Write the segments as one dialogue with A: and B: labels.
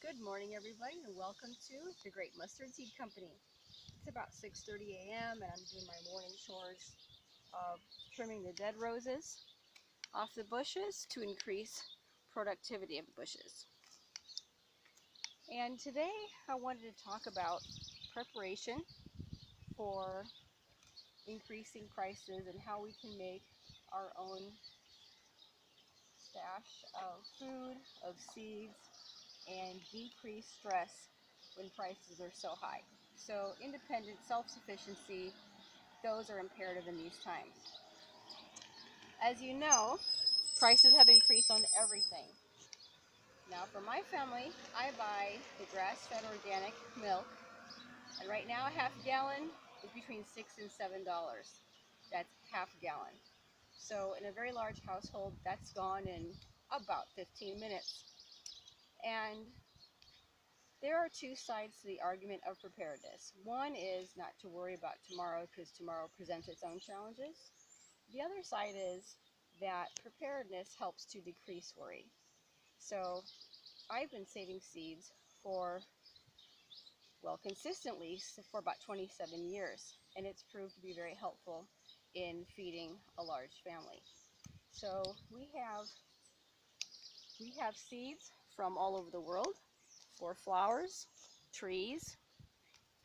A: Good morning, everybody, and welcome to the Great Mustard Seed Company. It's about 6:30 a.m. and I'm doing my morning chores of trimming the dead roses off the bushes to increase productivity of the bushes. And today I wanted to talk about preparation for increasing prices and how we can make our own stash of food, of seeds, and decrease stress when prices are so high. So independence, self-sufficiency, those are imperative in these times. As you know, prices have increased on everything. Now for my family, I buy the grass-fed organic milk, and right now a half gallon is between $6 and $7. That's half a gallon. So in a very large household, that's gone in about 15 minutes. And there are two sides to the argument of preparedness. One is not to worry about tomorrow because tomorrow presents its own challenges. The other side is that preparedness helps to decrease worry. So I've been saving seeds consistently for about 27 years, and it's proved to be very helpful in feeding a large family. So we have seeds from all over the world for flowers, trees,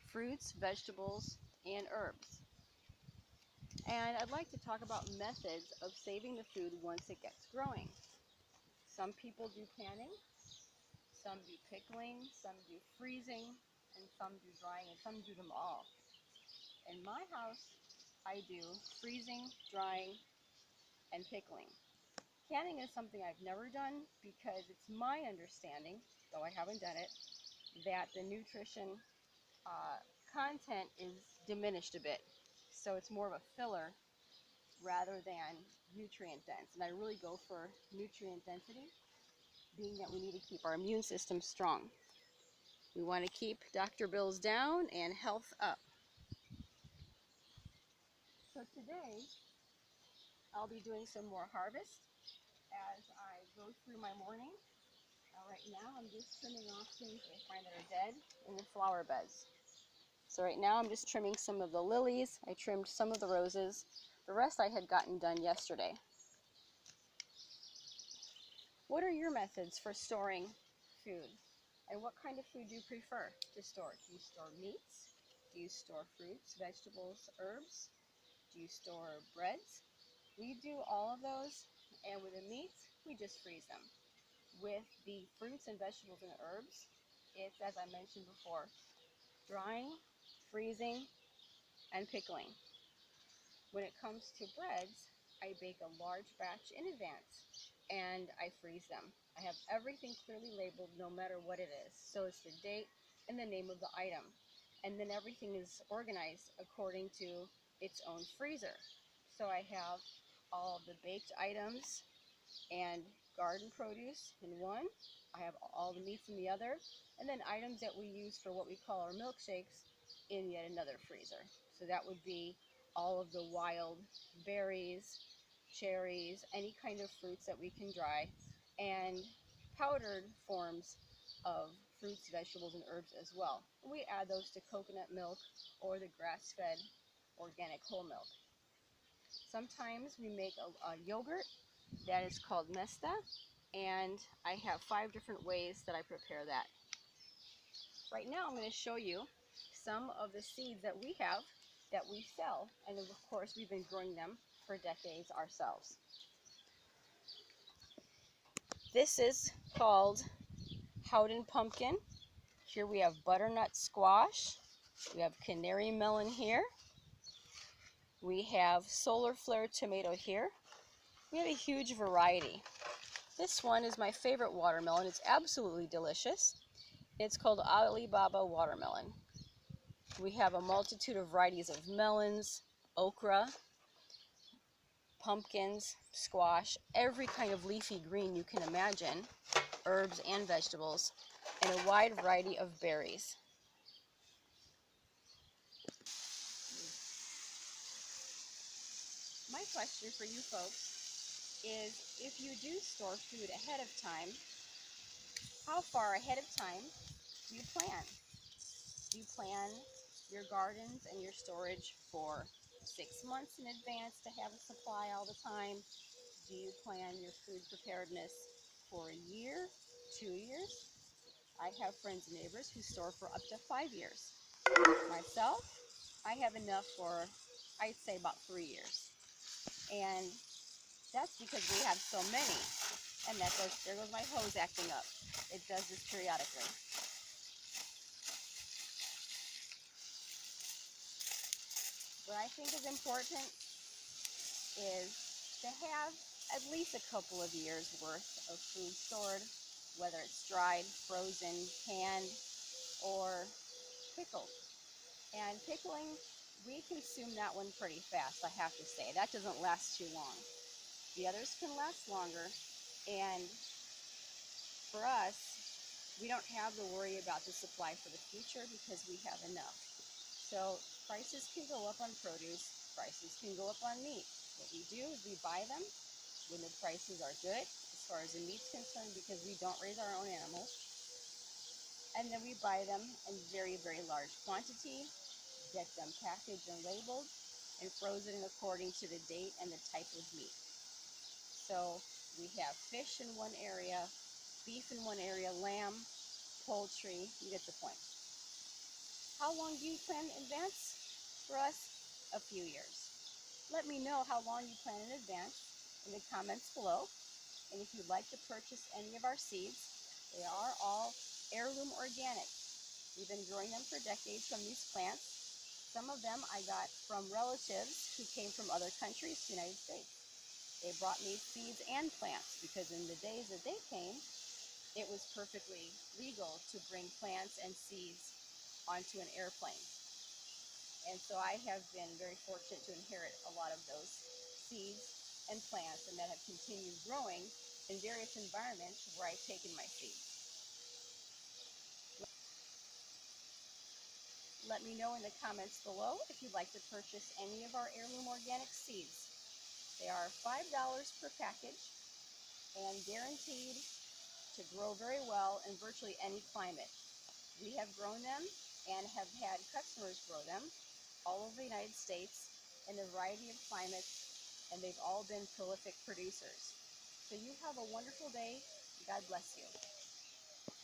A: fruits, vegetables, and herbs. And I'd like to talk about methods of saving the food once it gets growing. Some people do canning, some do pickling, some do freezing, and some do drying, and some do them all. In my house, I do freezing, drying, and pickling. Canning is something I've never done because it's my understanding, though I haven't done it, that the nutrition content is diminished a bit. So it's more of a filler rather than nutrient dense. And I really go for nutrient density, being that we need to keep our immune system strong. We want to keep Dr. Bills down and health up. So today, I'll be doing some more harvest as I go through my morning. Right now, I'm just trimming off things that I find that are dead in the flower beds. So right now, I'm just trimming some of the lilies. I trimmed some of the roses. The rest I had gotten done yesterday. What are your methods for storing food? And what kind of food do you prefer to store? Do you store meats? Do you store fruits, vegetables, herbs? Do you store breads? We do all of those, and with the meats, we just freeze them. With the fruits and vegetables and herbs, it's, as I mentioned before, drying, freezing, and pickling. When it comes to breads, I bake a large batch in advance, and I freeze them. I have everything clearly labeled no matter what it is. So it's the date and the name of the item. And then everything is organized according to its own freezer. So I have all of the baked items and garden produce in one. I have all the meats in the other, and then items that we use for what we call our milkshakes in yet another freezer. So that would be all of the wild berries, cherries, any kind of fruits that we can dry, and powdered forms of fruits, vegetables, and herbs as well. We add those to coconut milk or the grass-fed organic whole milk. Sometimes we make a yogurt that is called Mesta, and I have 5 different ways that I prepare that. Right now I'm going to show you some of the seeds that we have that we sell, and of course we've been growing them for decades ourselves. This is called Howden pumpkin. Here we have butternut squash. We have canary melon here. We have solar flare tomato here. We have a huge variety. This one is my favorite watermelon. It's absolutely delicious. It's called Alibaba watermelon. We have a multitude of varieties of melons, okra, pumpkins, squash, every kind of leafy green you can imagine, herbs and vegetables, and a wide variety of berries. My question for you folks is, if you do store food ahead of time, How far ahead of time do you plan? Do you plan your gardens and your storage for 6 months in advance to have a supply all the time? Do you plan your food preparedness for a year, 2 years? I have friends and neighbors who store for up to 5 years. Myself, I have enough for, I'd say, about 3 years. And that's because we have so many. And there goes my hose acting up. It does this periodically. What I think is important is to have at least a couple of years worth of food stored, whether it's dried, frozen, canned, or pickled. And pickling, we consume that one pretty fast, I have to say. That doesn't last too long. The others can last longer, and for us, we don't have to worry about the supply for the future because we have enough. So prices can go up on produce, prices can go up on meat. What we do is we buy them when the prices are good, as far as the meat's concerned, because we don't raise our own animals. And then we buy them in very, very large quantity, get them packaged and labeled, and frozen according to the date and the type of meat. So we have fish in one area, beef in one area, lamb, poultry, you get the point. How long do you plan in advance? For us, a few years. Let me know how long you plan in advance in the comments below. And if you'd like to purchase any of our seeds, they are all heirloom organic. We've been growing them for decades from these plants. Some of them I got from relatives who came from other countries to the United States. They brought me seeds and plants because in the days that they came, it was perfectly legal to bring plants and seeds onto an airplane. And so I have been very fortunate to inherit a lot of those seeds and plants, and that have continued growing in various environments where I've taken my seeds. Let me know in the comments below if you'd like to purchase any of our heirloom organic seeds. They are $5 per package and guaranteed to grow very well in virtually any climate. We have grown them and have had customers grow them all over the United States in a variety of climates, and they've all been prolific producers. So you have a wonderful day. God bless you.